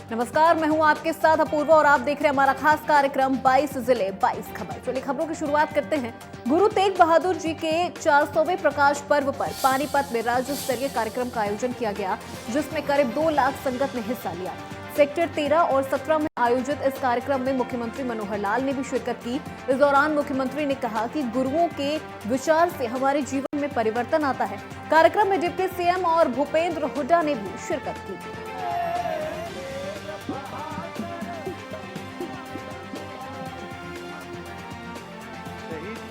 नमस्कार, मैं हूं आपके साथ अपूर्वा और आप देख रहे हैं हमारा खास कार्यक्रम 22 जिले 22 खबर। चलिए खबरों की शुरुआत करते हैं। गुरु तेग बहादुर जी के 400वें प्रकाश पर्व पर पानीपत में राज्य स्तरीय कार्यक्रम का आयोजन किया गया, जिसमें करीब 2 लाख संगत ने हिस्सा लिया। सेक्टर 13 और 17 में आयोजित इस कार्यक्रम में मुख्यमंत्री मनोहर लाल ने भी शिरकत की। इस दौरान मुख्यमंत्री ने कहा कि गुरुओं के विचार से हमारे जीवन में परिवर्तन आता है। कार्यक्रम में डिप्टी सीएम और भूपेंद्र हुड्डा ने भी शिरकत की।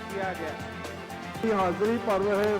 किया गया हाजिरी पर्व है।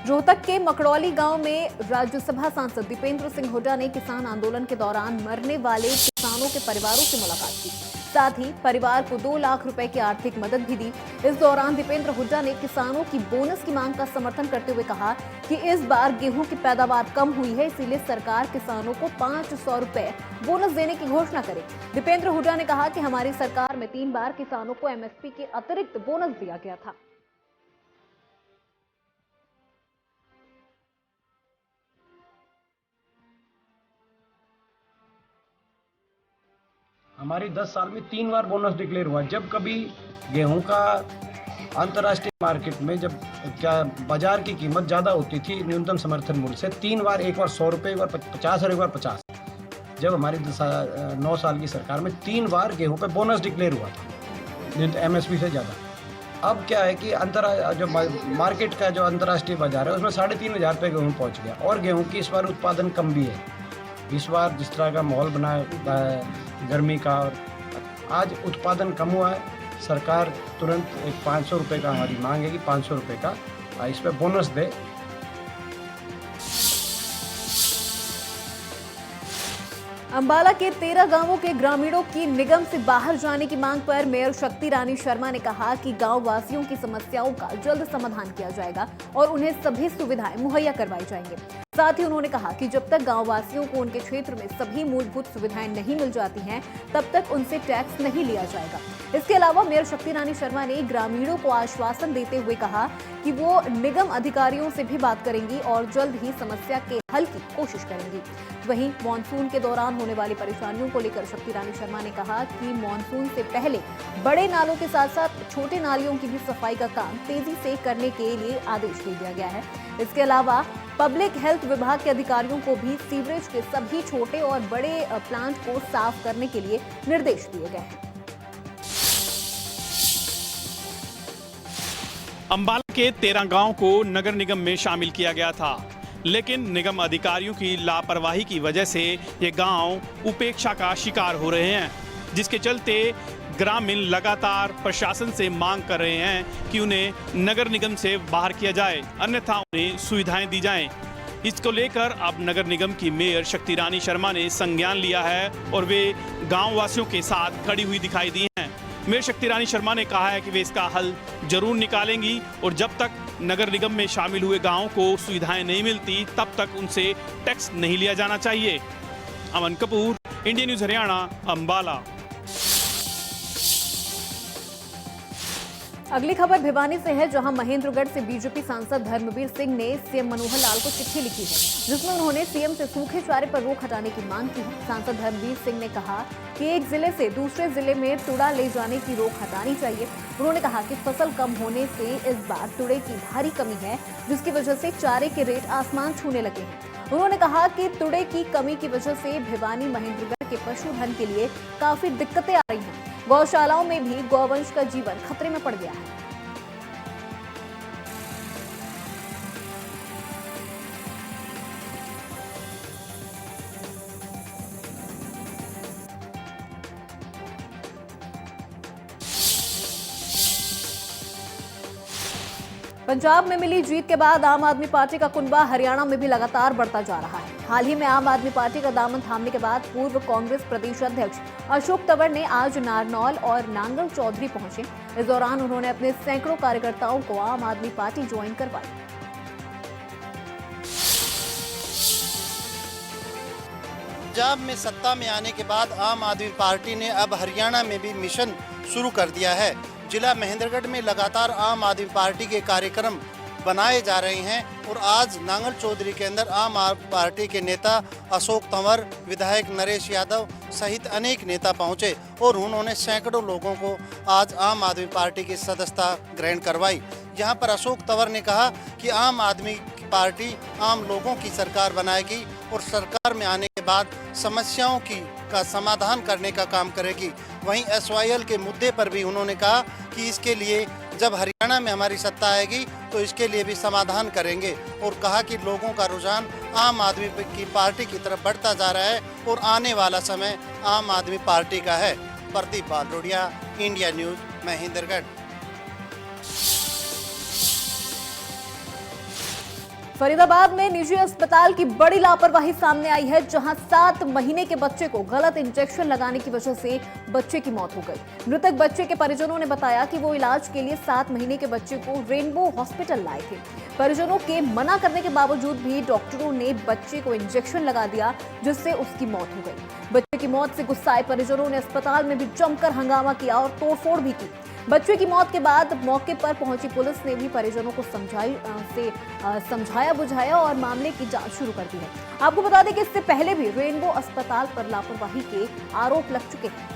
रोहतक के मकड़ौली गांव में राज्यसभा सांसद दीपेंद्र सिंह हुड्डा ने किसान आंदोलन के दौरान मरने वाले किसानों के परिवारों से मुलाकात की। साथ ही परिवार को 2 लाख रुपए की आर्थिक मदद भी दी। इस दौरान दीपेंद्र हुड्डा ने किसानों की बोनस की मांग का समर्थन करते हुए कहा कि इस बार गेहूं की पैदावार कम हुई है, इसीलिए सरकार किसानों को 500 रुपए बोनस देने की घोषणा करे। दीपेंद्र हुड्डा ने कहा कि हमारी सरकार में 3 बार किसानों को एमएसपी के अतिरिक्त बोनस दिया गया था। हमारी 10 साल में 3 बार बोनस डिक्लेयर हुआ। जब कभी गेहूं का अंतर्राष्ट्रीय मार्केट में जब क्या बाजार की कीमत ज़्यादा होती थी न्यूनतम समर्थन मूल्य से, 3 बार, एक बार 100 रुपये, एक बार 50 और एक बार 50। जब हमारी 9 साल की सरकार में 3 बार गेहूं पे बोनस डिक्लेयर हुआ था एमएसपी से ज़्यादा। अब क्या है कि जो मार्केट का जो अंतर्राष्ट्रीय बाजार है उसमें 3,500 रुपये गेहूँ पहुँच गया। और गेहूँ की इस बार उत्पादन कम भी है। इस बार जिस तरह का माहौल बना है गर्मी का, और आज उत्पादन कम हुआ है। सरकार तुरंत एक 500 रुपये का हमारी मांग है कि 500 रुपये का इस पर बोनस दे। अंबाला के 13 गांवों के ग्रामीणों की निगम से बाहर जाने की मांग पर मेयर शक्ति रानी शर्मा ने कहा कि गांव वासियों की समस्याओं का जल्द समाधान किया जाएगा और उन्हें सभी सुविधाएं मुहैया करवाई जाएंगी। साथ ही उन्होंने कहा कि जब तक गांव वासियों को उनके क्षेत्र में सभी मूलभूत सुविधाएं नहीं मिल जाती हैं, तब तक उनसे टैक्स नहीं लिया जाएगा। इसके अलावा मेयर शक्ति रानी शर्मा ने ग्रामीणों को आश्वासन देते हुए कहा कि वो निगम अधिकारियों से भी बात करेंगी और जल्द ही समस्या के हल की कोशिश करेंगी। वहीं मानसून के दौरान होने वाली परेशानियों को लेकर शक्ति रानी शर्मा ने कहा कि मानसून से पहले बड़े नालों के साथ साथ छोटे नालियों की भी सफाई का काम तेजी से करने के लिए आदेश दे दिया गया है। इसके अलावा पब्लिक हेल्थ विभाग के अधिकारियों को भी सीवरेज के सभी छोटे और बड़े प्लांट को साफ करने के लिए निर्देश दिए गए हैं। अंबाला के 13 गांव को नगर निगम में शामिल किया गया था, लेकिन निगम अधिकारियों की लापरवाही की वजह से ये गांव उपेक्षा का शिकार हो रहे हैं, जिसके चलते ग्रामीण लगातार प्रशासन से मांग कर रहे हैं कि उन्हें नगर निगम से बाहर किया जाए, अन्यथा उन्हें सुविधाएं दी जाएं। इसको लेकर अब नगर निगम की मेयर शक्ति रानी शर्मा ने संज्ञान लिया है और वे गांव वासियों के साथ खड़ी हुई दिखाई दी हैं। मेयर शक्ति रानी शर्मा ने कहा है कि वे इसका हल जरूर निकालेंगी और जब तक नगर निगम में शामिल हुए गाँव को सुविधाएं नहीं मिलती तब तक उनसे टैक्स नहीं लिया जाना चाहिए। अमन कपूर, इंडिया न्यूज हरियाणा, अंबाला। अगली खबर भिवानी से है, जहां महेंद्रगढ़ से बीजेपी सांसद धर्मवीर सिंह ने सीएम मनोहर लाल को चिट्ठी लिखी है, जिसमें उन्होंने सीएम से सूखे चारे पर रोक हटाने की मांग की है। सांसद धर्मवीर सिंह ने कहा कि एक जिले से दूसरे जिले में तुड़ा ले जाने की रोक हटानी चाहिए। उन्होंने कहा कि फसल कम होने से इस बार तुड़े की भारी कमी है, जिसकी वजह से चारे के रेट आसमान छूने लगे हैं। उन्होंने कहा कि तुड़े की कमी की वजह से भिवानी महेंद्रगढ़ के पशुधन के लिए काफी दिक्कतें आ रही हैं। गौशालाओं में भी गौवंश का जीवन खतरे में पड़ गया है। पंजाब में मिली जीत के बाद आम आदमी पार्टी का कुनबा हरियाणा में भी लगातार बढ़ता जा रहा है। हाल ही में आम आदमी पार्टी का दामन थामने के बाद पूर्व कांग्रेस प्रदेश अध्यक्ष अशोक तंवर ने आज नारनौल और नांगल चौधरी पहुंचे। इस दौरान उन्होंने अपने सैकड़ों कार्यकर्ताओं को आम आदमी पार्टी ज्वाइन करवाई। पंजाब में सत्ता में आने के बाद आम आदमी पार्टी ने अब हरियाणा में भी मिशन शुरू कर दिया है। जिला महेंद्रगढ़ में लगातार आम आदमी पार्टी के कार्यक्रम बनाए जा रहे हैं। और आज नांगल चौधरी के अंदर आम आदमी पार्टी के नेता अशोक तंवर, विधायक नरेश यादव सहित अनेक नेता पहुंचे और उन्होंने सैकड़ों लोगों को आज आम आदमी पार्टी की सदस्यता ग्रहण करवाई। यहाँ पर अशोक तंवर ने कहा कि आम आदमी पार्टी आम लोगों की सरकार बनाएगी और सरकार में आने के बाद समस्याओं का समाधान करने का काम करेगी। वहीं SYL के मुद्दे पर भी उन्होंने कहा कि इसके लिए जब हरियाणा में हमारी सत्ता आएगी तो इसके लिए भी समाधान करेंगे। और कहा कि लोगों का रुझान आम आदमी की पार्टी की तरफ बढ़ता जा रहा है और आने वाला समय आम आदमी पार्टी का है। Pradeep Balrodia, India News, Mahendragarh. फरीदाबाद में निजी अस्पताल की बड़ी लापरवाही सामने आई है, जहां 7 महीने के बच्चे को गलत इंजेक्शन लगाने की वजह से बच्चे की मौत हो गई। मृतक बच्चे के परिजनों ने बताया कि वो इलाज के लिए 7 महीने के बच्चे को रेनबो हॉस्पिटल लाए थे। परिजनों के मना करने के बावजूद भी डॉक्टरों ने बच्चे को इंजेक्शन लगा दिया, जिससे उसकी मौत हो गई। बच्चे की मौत से गुस्साए परिजनों ने अस्पताल में भी जमकर हंगामा किया और तोड़फोड़ भी की। बच्चे की मौत के बाद मौके पर पहुंची पुलिस ने भी परिजनों को समझाया बुझाया और मामले की जांच शुरू कर दी है। आपको बता दें कि इससे पहले भी रेनबो अस्पताल पर लापरवाही के आरोप लग चुके हैं।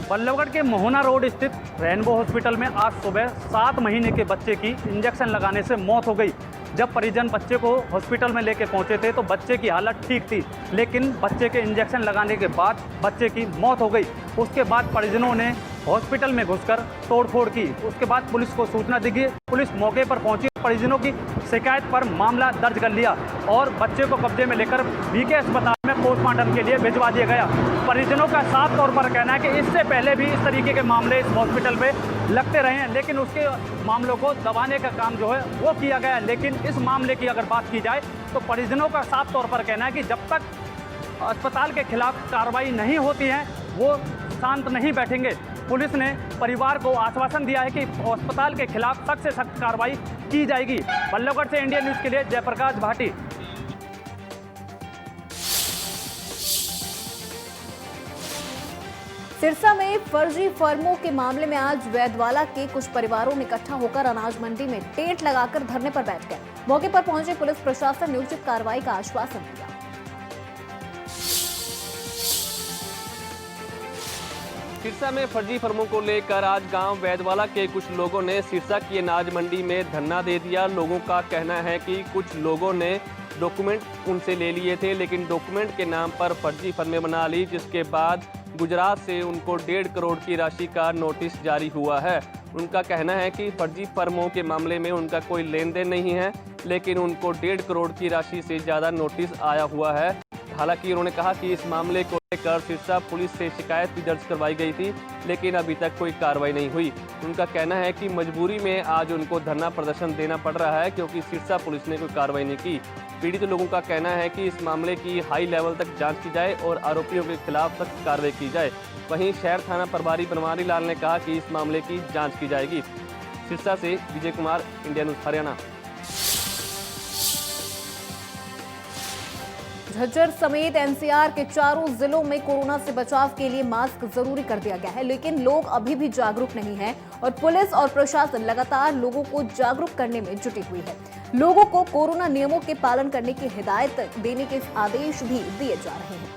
बल्लभगढ़ के मोहना रोड स्थित रेनबो हॉस्पिटल में आज सुबह 7 महीने के बच्चे की इंजेक्शन लगाने से मौत हो गई। जब परिजन बच्चे को हॉस्पिटल में लेकर पहुंचे थे तो बच्चे की हालत ठीक थी, लेकिन बच्चे के इंजेक्शन लगाने के बाद बच्चे की मौत हो गई। उसके बाद परिजनों ने हॉस्पिटल में घुसकर तोड़फोड़ की। उसके बाद पुलिस को सूचना दी गई। पुलिस मौके पर पहुंची, परिजनों की शिकायत पर मामला दर्ज कर लिया और बच्चे को कब्जे में लेकर बीके अस्पताल में पोस्टमार्टम के लिए भिजवा दिया गया। परिजनों का साफ तौर पर कहना है कि इससे पहले भी इस तरीके के मामले इस हॉस्पिटल में लगते रहे हैं, लेकिन उसके मामलों को दबाने का काम जो है वो किया गया है। लेकिन इस मामले की अगर बात की जाए तो परिजनों का साफ तौर पर कहना है कि जब तक अस्पताल के खिलाफ कार्रवाई नहीं होती है वो शांत नहीं बैठेंगे। पुलिस ने परिवार को आश्वासन दिया है कि अस्पताल के खिलाफ सख्त से सख्त कार्रवाई की जाएगी। बल्लभगढ़ से इंडिया न्यूज़ के लिए जयप्रकाश भाटी। सिरसा में फर्जी फर्मों के मामले में आज वैदवाला के कुछ परिवारों ने इकट्ठा होकर अनाज मंडी में टेंट लगाकर धरने पर बैठ गए। मौके पर पहुंचे पुलिस प्रशासन ने उचित कार्रवाई का आश्वासन दिया। सिरसा में फर्जी फर्मों को लेकर आज गांव वैदवाला के कुछ लोगों ने सिरसा की अनाज मंडी में धरना दे दिया। लोगों का कहना है कि कुछ लोगों ने डॉक्यूमेंट उनसे ले लिए थे, लेकिन डॉक्यूमेंट के नाम पर फर्जी फर्में बना ली, जिसके बाद गुजरात से उनको 1.5 करोड़ की राशि का नोटिस जारी हुआ है। उनका कहना है कि फर्जी फर्मों के मामले में उनका कोई लेन देन नहीं है, लेकिन उनको 1.5 करोड़ की राशि से ज़्यादा नोटिस आया हुआ है। हालांकि उन्होंने कहा कि इस मामले को लेकर सिरसा पुलिस से शिकायत भी दर्ज करवाई गई थी, लेकिन अभी तक कोई कार्रवाई नहीं हुई। उनका कहना है कि मजबूरी में आज उनको धरना प्रदर्शन देना पड़ रहा है, क्योंकि सिरसा पुलिस ने कोई कार्रवाई नहीं की। पीड़ित लोगों का कहना है कि इस मामले की हाई लेवल तक जांच की जाए और आरोपियों के खिलाफ सख्त कार्रवाई की जाए। वहीं शहर थाना प्रभारी बनवारी लाल ने कहा कि इस मामले की जांच की जाएगी। सिरसा से विजय कुमार, इंडिया न्यूज़ हरियाणा। झज्जर समेत एनसीआर के चारों जिलों में कोरोना से बचाव के लिए मास्क जरूरी कर दिया गया है, लेकिन लोग अभी भी जागरूक नहीं हैं और पुलिस और प्रशासन लगातार लोगों को जागरूक करने में जुटी हुई है। लोगों को कोरोना नियमों के पालन करने की हिदायत देने के आदेश भी दिए जा रहे हैं।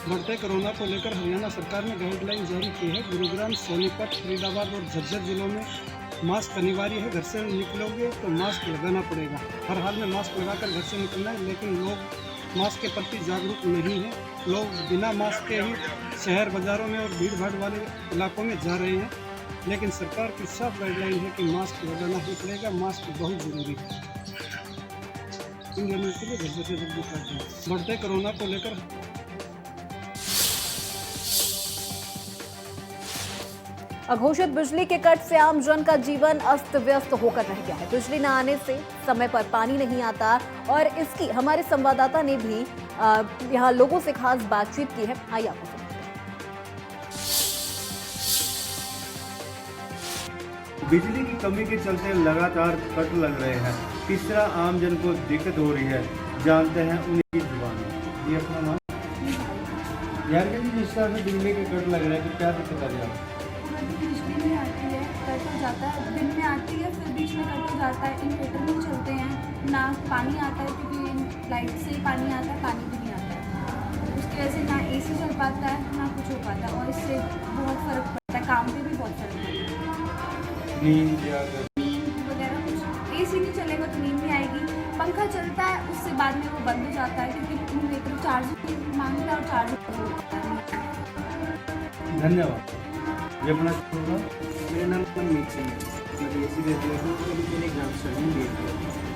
बढ़ते कोरोना को लेकर हरियाणा सरकार ने गाइडलाइन जारी की है। गुरुग्राम, सोनीपत, फरीदाबाद और झज्जर जिलों में मास्क अनिवार्य है। घर से निकलोगे तो मास्क लगाना पड़ेगा। हर हाल में मास्क लगाकर घर से निकलना है, लेकिन लोग मास्क के प्रति जागरूक नहीं हैं। लोग बिना मास्क के ही शहर बाजारों में और भीड़ भाड़ वाले इलाकों में जा रहे हैं, लेकिन सरकार की साफ गाइडलाइन है कि मास्क लगाना ही पड़ेगा। मास्क बहुत ज़रूरी है। इंडिया न्यूज़ के लिए झज्जर से जल्दी करते हैं। बढ़ते कोरोना को लेकर अघोषित बिजली के कट से आम जन का जीवन अस्त व्यस्त होकर रह गया है। बिजली न आने से समय पर पानी नहीं आता और इसकी हमारे संवाददाता ने भी यहाँ लोगों से खास बातचीत की है। आइए आपको सुनाते हैं। बिजली की कमी के चलते लगातार कट लग रहे हैं। किस तरह आम जन को दिक्कत हो रही है, जानते हैं उन्हीं की जुबान में। ये अपना नाम यार कि जिस तरह से बिजली के कट लग रहा है तो क्या दिक्कत आ रही है आपको? बिजली नहीं आती है, कट हो जाता है, दिन में आती है फिर बीच में कट हो जाता है, इन्वर्टर नहीं चलते हैं, ना पानी आता है क्योंकि लाइट से ही पानी आता है, पानी भी नहीं आता है, उसकी वजह से ना एसी चल पाता है ना कुछ हो पाता है और इससे बहुत फ़र्क पड़ता है, काम पे भी बहुत फ़र्क पड़ता है। नींद या नींद वगैरह कुछ एसी नहीं चलेगा तो नींद नहीं आएगी, पंखा चलता है उससे बाद में वो बंद हो जाता है क्योंकि इन्वर्टर चार्ज मांगता है और चार्ज होता है। धन्यवाद। ये अपना शुरू मेरा नाम अमित सिंह है, मैं BSc ग्रेजुएट हूँ। अभी मैंने एग्जाम स्टडी दिए थे।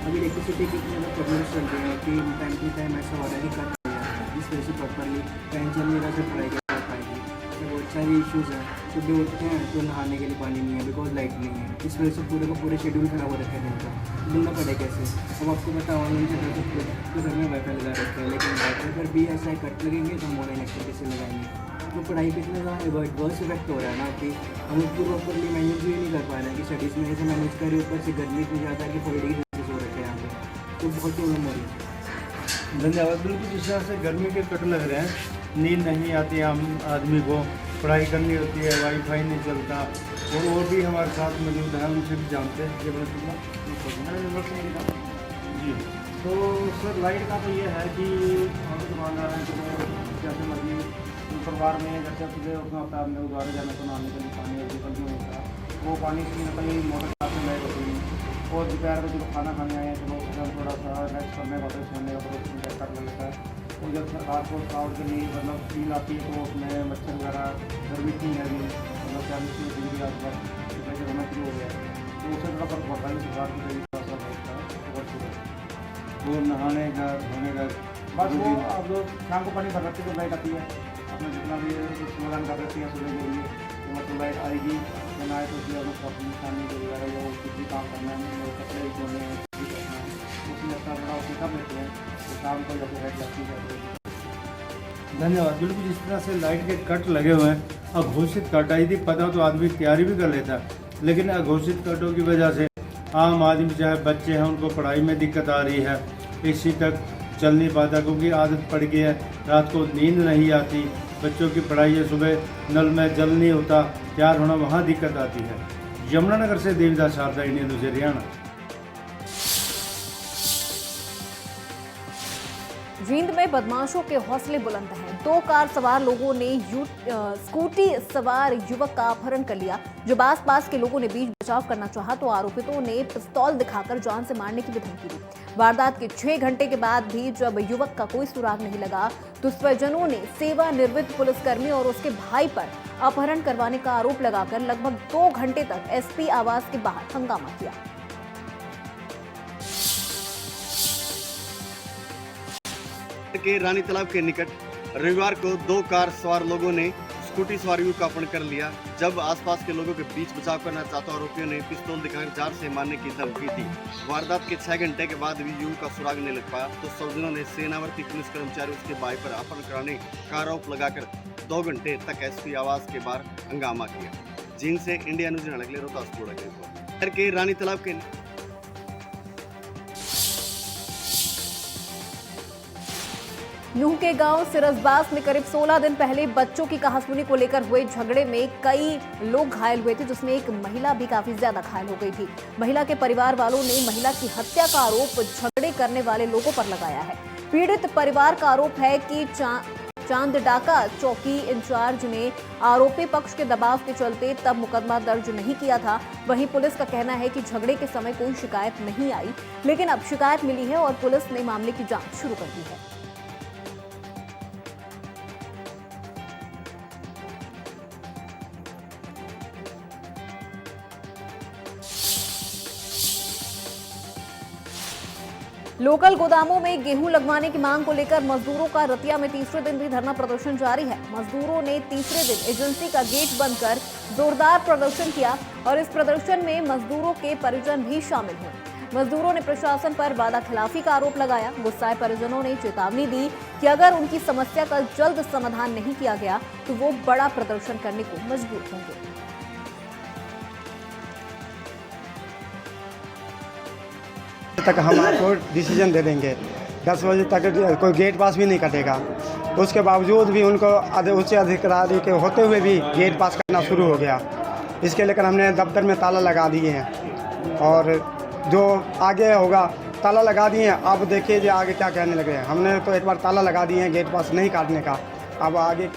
अभी इलेक्ट्रिसिटी की इतनी ज़्यादा प्रॉब्लम चल रही है कि टाइम टू टाइम ऐसा हो रहा है कि कट हो जाता है, जिस वजह से प्रॉपरली फैन चल नहीं रहा से पढ़ाई कर पाएगी। बहुत सारी इश्यूज़ हैं, सुबह उठते हैं तो नहाने के लिए पानी नहीं है बिकॉज लाइट नहीं है, इस वजह से पूरे शेड्यूल खराब हो रखा है दिन का। बोलना पड़े कैसे? अब आपको पता ऑनलाइन से कर सकते तो घर में वाईफाई लगा रखते हैं, लेकिन वाईफाई पर भी ऐसा कट लगेंगे तो हम ऑनलाइन एक्टिविटी से लगाएंगे। तो पढ़ाई पे इतना ज़्यादा वर्स इफेक्ट हो रहा है ना कि हम उसको प्रॉपरली मैनेज भी नहीं कर पा रहे हैं कि स्टडीज़ में ऐसे मैनेज करें, ऊपर से गर्मी इतनी ज़्यादा है कि 40 डिग्री सेल्सियस हो रखे हैं यहाँ पे, तो बहुत प्रॉब्लम हो रही है। धन्यवाद। बिल्कुल जिस तरह से गर्मी के कट लग रहे हैं, नींद नहीं आती है हम आदमी को, पढ़ाई करनी होती है, वाईफाई नहीं चलता, और भी हमारे साथ मौजूद हैं, उनसे भी जानते हैं। ये बता जी। तो सर लाइट का तो ये है कि हम दुकानदार हैं तो जैसे मर्जी परिवार में जैसे सुबह उठना होता है, अपने गुजारे जाने को नहाने के लिए पानी अवेलेबल नहीं होता है, वो पानी कहीं ना कहीं मोटर चार्ज में लाइट होती है। और दोपहर में जब खाना खाने आए हैं तो लोग थोड़ा सा रेस्ट करने वापस सोने का फिर उसमें कट लग जाता है। और जब रात को थकावट के लिए मतलब फील आती है तो उसमें मच्छर वगैरह गर्मी इतनी है मतलब क्या बिजली आसपास टेम्परेचर होना शुरू हो गया है, तो उससे थोड़ा फर्क पड़ता है। सरकार की तरीके का असर होता है बहुत शुरू वो नहाने का धोने का बस वो अब शाम को पानी भर रखते तो लाइट आती है, अपना जितना भी समाधान कर रखती है सुबह के लिए तो मतलब लाइट आएगी या ना आए तो उसमें अपना अपनी खाने के वगैरह या कुछ भी काम करना है, कपड़े भी धोने हैं, कुछ भी करना है, उसमें अपना थोड़ा उसमें कर लेते हैं तो शाम को जैसे लाइट जाती है। धन्यवाद। बिल्कुल जिस तरह से लाइट के कट लगे हुए हैं, अघोषित कट आई थी, पता तो आदमी तैयारी भी कर लेता, लेकिन अघोषित कटों की वजह से आम आदमी चाहे बच्चे हैं उनको पढ़ाई में दिक्कत आ रही है, एसी तक चल नहीं पाता क्योंकि आदत पड़ गई है, रात को नींद नहीं आती, बच्चों की पढ़ाई है, सुबह नल में जल नहीं होता, तैयार होना वहाँ दिक्कत आती है। यमुनानगर से देवीदास शारदा, इंडियन न्यूज़ हरियाणा। जींद में बदमाशों के हौसले बुलंद हैं। 2 कार सवार लोगों ने स्कूटी सवार युवक का अपहरण कर लिया। जब आसपास के लोगों ने बीच बचाव करना चाहा तो आरोपितों ने पिस्तौल दिखाकर जान से मारने की भी धमकी दी। वारदात के 6 घंटे के बाद भी जब युवक का कोई सुराग नहीं लगा तो स्वजनों ने सेवानिवृत्त पुलिसकर्मी और उसके भाई पर अपहरण करवाने का आरोप लगाकर लगभग 2 घंटे तक एसपी आवास के बाहर हंगामा किया। के रानी तालाब के निकट रविवार को 2 कार सवार लोगों ने स्कूटी सवार युवक का अपहरण कर लिया। जब आसपास के लोगों के बीच बचाव करना चाहते आरोपियों ने पिस्तौल दिखाकर जान से मारने की धमकी दी। वारदात के 6 घंटे के बाद भी युवक का सुराग नहीं लग पाया तो स्वजनों ने सेनावर्ती पुलिस कर्मचारी उसके भाई पर अपहरण कराने का आरोप लगाकर 2 घंटे तक एसपी आवास के बाहर हंगामा किया। जींद से इंडिया न्यूज़ अगले रोहतास के रानी तालाब के नूह के गांव सिरसबास में करीब 16 दिन पहले बच्चों की कहासुनी को लेकर हुए झगड़े में कई लोग घायल हुए थे, जिसमें एक महिला भी काफी ज्यादा घायल हो गई थी। महिला के परिवार वालों ने महिला की हत्या का आरोप झगड़े करने वाले लोगों पर लगाया है। पीड़ित परिवार का आरोप है कि चांदडाका चौकी इंचार्ज ने आरोपी पक्ष के दबाव के चलते तब मुकदमा दर्ज नहीं किया था। वहीं पुलिस का कहना है कि झगड़े के समय कोई शिकायत नहीं आई, लेकिन अब शिकायत मिली है और पुलिस ने मामले की जांच शुरू कर दी है। लोकल गोदामों में गेहूं लगवाने की मांग को लेकर मजदूरों का रतिया में तीसरे दिन भी धरना प्रदर्शन जारी है। मजदूरों ने तीसरे दिन एजेंसी का गेट बंद कर जोरदार प्रदर्शन किया और इस प्रदर्शन में मजदूरों के परिजन भी शामिल हुए। मजदूरों ने प्रशासन पर वादा खिलाफी का आरोप लगाया। गुस्साए परिजनों ने चेतावनी दी कि अगर उनकी समस्या का जल्द समाधान नहीं किया गया तो वो बड़ा प्रदर्शन करने को मजबूर होंगे। तक हम आपको डिसीजन दे देंगे, 10 बजे तक कोई गेट पास भी नहीं कटेगा। उसके बावजूद भी उनको उच्च अधिकारी के होते हुए भी गेट पास करना शुरू हो गया। इसके लेकर हमने दफ्तर में ताला लगा दिए हैं और जो आगे होगा ताला लगा दिए हैं। अब देखिए जो आगे क्या कहने लगे हैं। हमने तो एक बार ताला लगा दिए हैं गेट पास नहीं काटने का, अब आगे।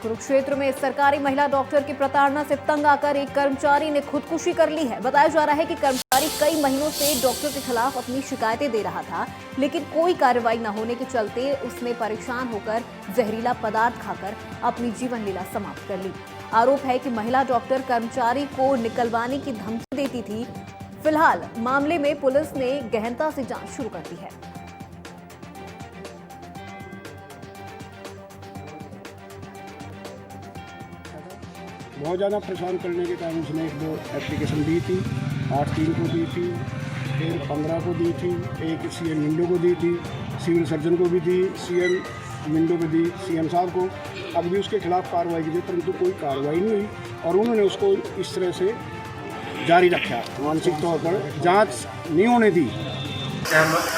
कुरुक्षेत्र में सरकारी महिला डॉक्टर की प्रताड़ना से तंग आकर एक कर्मचारी ने खुदकुशी कर ली है। बताया जा रहा है कि कर्मचारी कई महीनों से डॉक्टर के खिलाफ अपनी शिकायतें दे रहा था, लेकिन कोई कार्रवाई न होने के चलते उसने परेशान होकर जहरीला पदार्थ खाकर अपनी जीवन लीला समाप्त कर ली। आरोप है कि महिला डॉक्टर कर्मचारी को निकलवाने की धमकी देती थी। फिलहाल मामले में पुलिस ने गहनता से जांच शुरू कर दी है। बहुत ज़्यादा परेशान करने के कारण उसने 1-2 एप्लीकेशन दी थी, 8-3 को दी थी, फिर 15 को दी थी, एक CM मिंडो को दी थी, सिविल सर्जन को भी दी, CM मिंडो को दी, CM साहब को। अब भी उसके खिलाफ कार्रवाई की थी, परंतु कोई कार्रवाई नहीं हुई और उन्होंने उसको इस तरह से जारी रखा, मानसिक तौर पर जाँच नहीं होने दी।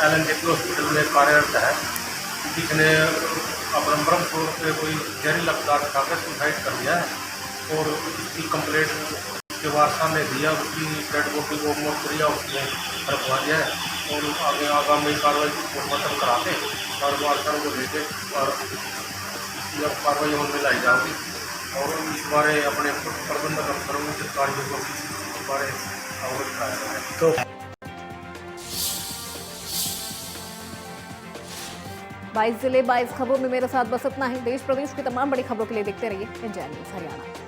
LNJP हॉस्पिटल में कार्यरत है, जिसने अपना ब्रह्मपुर पे कोई जहरीला पदार्थ खाकर सुसाइड कर दिया है और उसकी कंप्लेंट के बाद सामने दिया, उसकी डेड बॉडी को मोर्चरिया उसने रखवा दिया है और आगे आगामी कार्रवाई पोस्टमार्टम कराते और वारसार को लेके और जब कार्रवाई होने लाई जाएगी और इस बारे अपने प्रबंधक अफसरों अधिकारियों को इस बारे अवगत कराया जाए। 22 जिले 22 खबरों में मेरे साथ बस इतना ही। देश प्रदेश की तमाम बड़ी खबरों के लिए देखते रहिए इंडिया न्यूज़ हरियाणा।